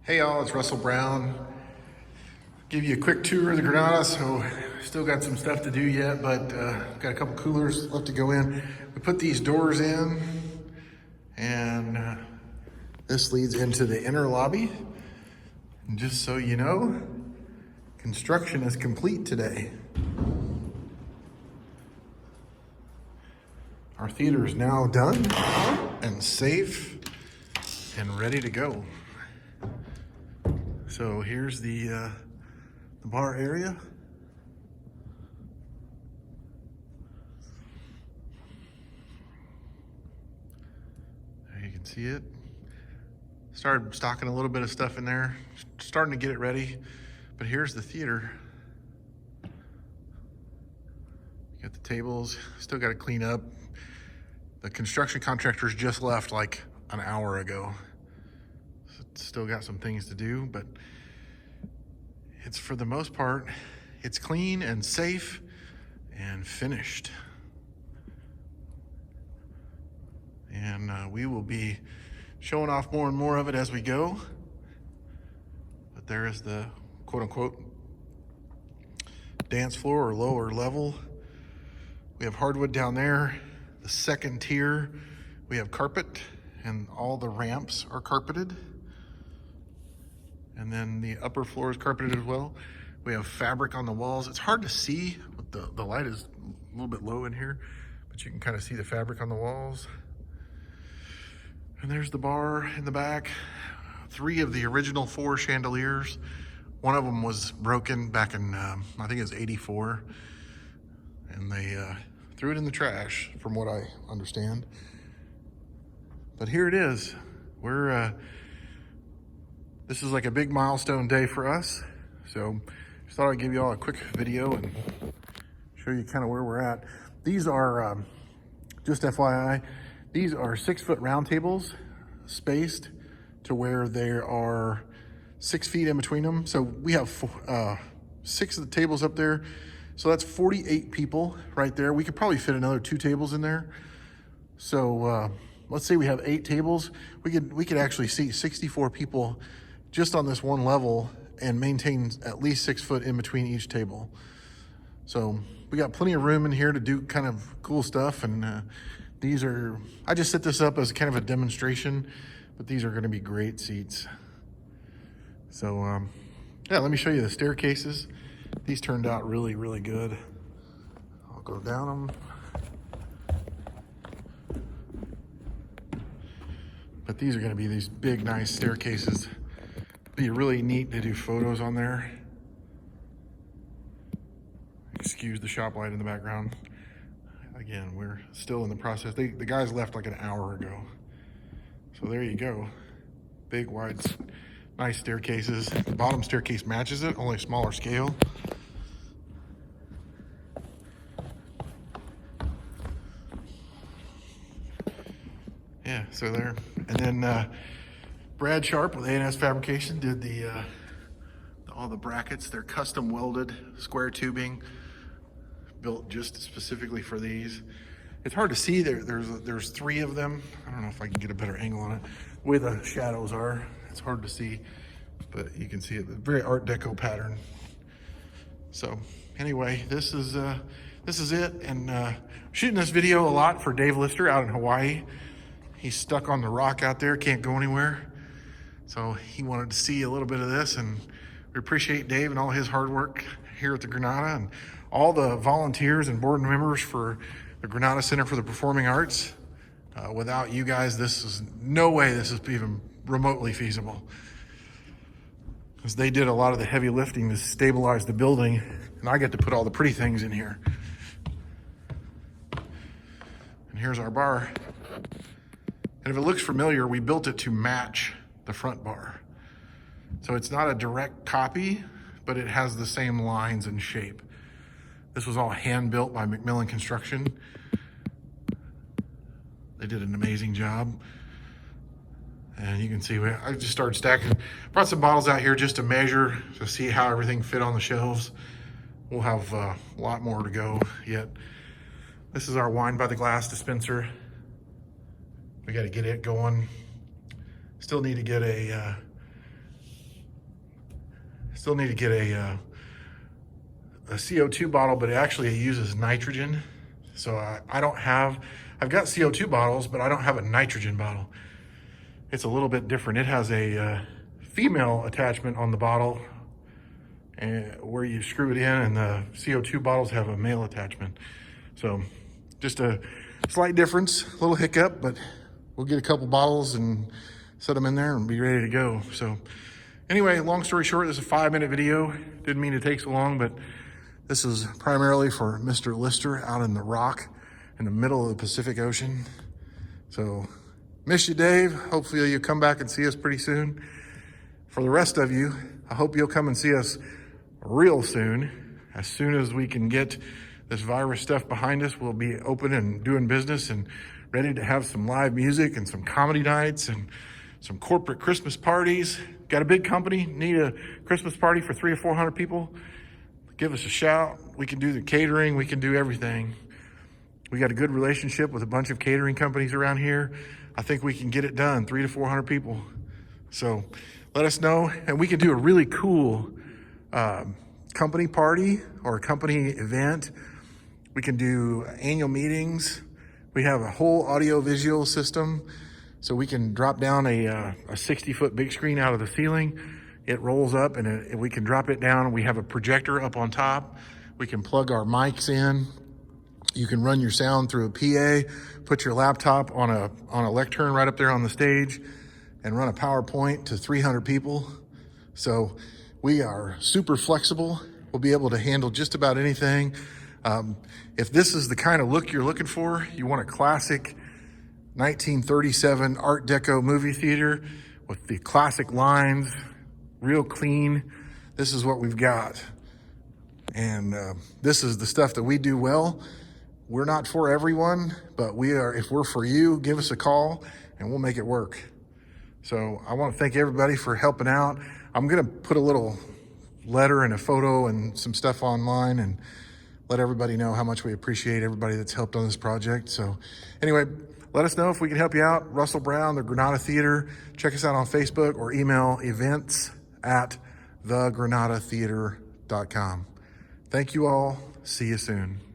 Hey y'all, it's Russell Brown. Give you a quick tour of the Granada. So still got some stuff to do yet, but got a couple coolers left to go in. We put these doors in, and this leads into the inner lobby. And just so you know, construction is complete today. Our theater is now done and safe and ready to go. So here's the bar area. There you can see it. Started stocking a little bit of stuff in there, starting to get it ready. But here's the theater. Got the tables, still got to clean up. The construction contractors just left like an hour ago. So still got some things to do, but it's, for the most part, it's clean and safe and finished. And we will be showing off more and more of it as we go. But there is the quote unquote dance floor or lower level. We have hardwood down there. The second tier, we have carpet, and all the ramps are carpeted. And then the upper floor is carpeted as well. We have fabric on the walls. It's hard to see, but the light is a little bit low in here, but you can kind of see the fabric on the walls. And there's the bar in the back. 3 of the original 4 chandeliers. One of them was broken back in, I think it was '84. And they threw it in the trash, from what I understand. But here it is. This is like a big milestone day for us. So just thought I'd give you all a quick video and show you kind of where we're at. These are, just FYI, these are 6-foot round tables, spaced to where there are 6 feet in between them. So we have 6 of the tables up there. So that's 48 people right there. We could probably fit another 2 tables in there. So let's say we have 8 tables. We could actually seat 64 people just on this one level and maintain at least 6 foot in between each table. So we got plenty of room in here to do kind of cool stuff. And these are, I just set this up as kind of a demonstration, but these are gonna be great seats. So yeah, let me show you the staircases. These turned out really, really good. I'll go down them. But these are gonna be these big, nice staircases. Be really neat to do photos on there. Excuse the shop light in the background. Again, we're still in the process. The guys left like an hour ago. So there you go. Big, wide, nice staircases. The bottom staircase matches it, only smaller scale. Yeah, so there. And then Brad Sharp with A&S Fabrication did all the brackets. They're custom welded, square tubing, built just specifically for these. It's hard to see. There's 3 of them. I don't know if I can get a better angle on it. The way the shadows are, it's hard to see, but you can see it. Very Art Deco pattern. So anyway, this is it. And shooting this video a lot for Dave Lister out in Hawaii. He's stuck on the rock out there, can't go anywhere. So he wanted to see a little bit of this, and we appreciate Dave and all his hard work here at the Granada and all the volunteers and board members for the Granada Center for the Performing Arts. Without you guys, this is no way this is even remotely feasible. Because they did a lot of the heavy lifting to stabilize the building, and I get to put all the pretty things in here. And here's our bar. And if it looks familiar, we built it to match the front bar. So it's not a direct copy, but it has the same lines and shape. This was all hand built by McMillan Construction. They did an amazing job. And you can see, I just started stacking. Brought some bottles out here just to measure, to see how everything fit on the shelves. We'll have a lot more to go yet. This is our wine by the glass dispenser. We got to get it going. Still need to get a Still need to get a CO2 bottle, but it actually uses nitrogen. So I've got CO2 bottles, but I don't have a nitrogen bottle. It's a little bit different. It has a female attachment on the bottle where you screw it in, and the CO2 bottles have a male attachment. So just a slight difference, a little hiccup, but we'll get a couple bottles and set them in there and be ready to go. So anyway, long story short, this is a 5-minute video. Didn't mean to take so long, but this is primarily for Mr. Lister out in the rock in the middle of the Pacific Ocean. So miss you, Dave. Hopefully you'll come back and see us pretty soon. For the rest of you, I hope you'll come and see us real soon. As soon as we can get this virus stuff behind us, we'll be open and doing business and ready to have some live music and some comedy nights and some corporate Christmas parties. Got a big company, need a Christmas party for 300 or 400 people? Give us a shout. We can do the catering, we can do everything. We got a good relationship with a bunch of catering companies around here. I think we can get it done, 300 to 400 people. So let us know, and we can do a really cool company party or a company event. We can do annual meetings. We have a whole audio-visual system, so we can drop down a 60-foot big screen out of the ceiling. It rolls up, and we can drop it down. We have a projector up on top. We can plug our mics in. You can run your sound through a PA, put your laptop on a lectern right up there on the stage, and run a PowerPoint to 300 people. So we are super flexible. We'll be able to handle just about anything. If this is the kind of look you're looking for, you want a classic 1937 Art Deco movie theater with the classic lines, real clean, this is what we've got. And this is the stuff that we do well. We're not for everyone, but we are. If we're for you, give us a call and we'll make it work. So I want to thank everybody for helping out. I'm going to put a little letter and a photo and some stuff online and let everybody know how much we appreciate everybody that's helped on this project. So anyway, let us know if we can help you out. Russell Brown, the Granada Theater. Check us out on Facebook or email events@thegranadatheater.com. Thank you all. See you soon.